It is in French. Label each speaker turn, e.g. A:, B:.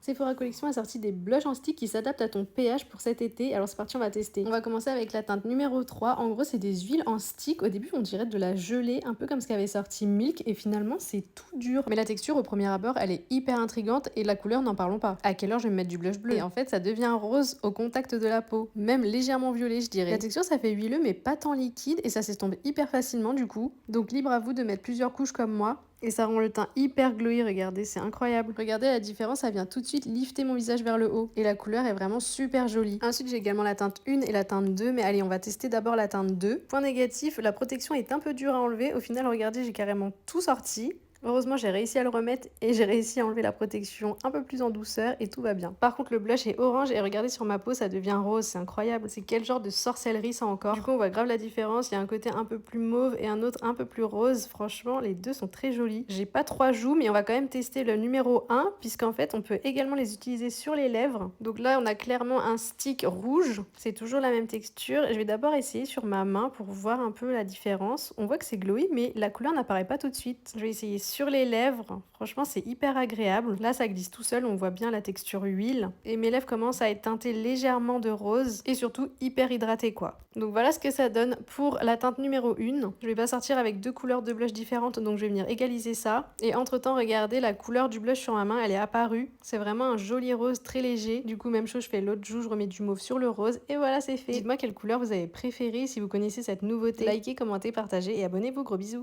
A: Sephora Collection a sorti des blushs en stick qui s'adaptent à ton pH pour cet été. Alors c'est parti, on va tester. On va commencer avec la teinte numéro 3. En gros, c'est des huiles en stick. Au début, on dirait de la gelée, un peu comme ce qu'avait sorti Milk. Et finalement, c'est tout dur. Mais la texture, au premier abord, elle est hyper intrigante. Et la couleur, n'en parlons pas. À quelle heure je vais me mettre du blush bleu? Et en fait, ça devient rose au contact de la peau. Même légèrement violet, je dirais. La texture, ça fait huileux, mais pas tant liquide. Et ça s'estompe hyper facilement du coup. Donc libre à vous de mettre plusieurs couches comme moi. Et ça rend le teint hyper glowy, regardez, c'est incroyable. Regardez la différence, ça vient tout de suite lifter mon visage vers le haut. Et la couleur est vraiment super jolie. Ensuite, j'ai également la teinte 1 et la teinte 2, mais allez, on va tester d'abord la teinte 2. Point négatif, la protection est un peu dure à enlever. Au final, regardez, j'ai carrément tout sorti. Heureusement, j'ai réussi à le remettre et j'ai réussi à enlever la protection un peu plus en douceur et tout va bien. Par contre, le blush est orange et regardez sur ma peau, ça devient rose, c'est incroyable. C'est quel genre de sorcellerie ça encore? Du coup, on voit grave la différence. Il y a un côté un peu plus mauve et un autre un peu plus rose. Franchement, les deux sont très jolis. J'ai pas 3 joues, mais on va quand même tester le numéro 1 puisqu'en fait, on peut également les utiliser sur les lèvres. Donc là, on a clairement un stick rouge. C'est toujours la même texture. Je vais d'abord essayer sur ma main pour voir un peu la différence. On voit que c'est glowy, mais la couleur n'apparaît pas tout de suite. Je vais essayer sur les lèvres. Franchement, c'est hyper agréable. Là, ça glisse tout seul. On voit bien la texture huile. Et mes lèvres commencent à être teintées légèrement de rose et surtout hyper hydratées, quoi. Donc voilà ce que ça donne pour la teinte numéro 1. Je vais pas sortir avec 2 couleurs de blush différentes, donc je vais venir égaliser ça. Et entre-temps, regardez, la couleur du blush sur ma main, elle est apparue. C'est vraiment un joli rose très léger. Du coup, même chose, je fais l'autre joue, je remets du mauve sur le rose. Et voilà, c'est fait. Dites-moi quelle couleur vous avez préférée si vous connaissez cette nouveauté. Likez, commentez, partagez et abonnez-vous. Gros bisous.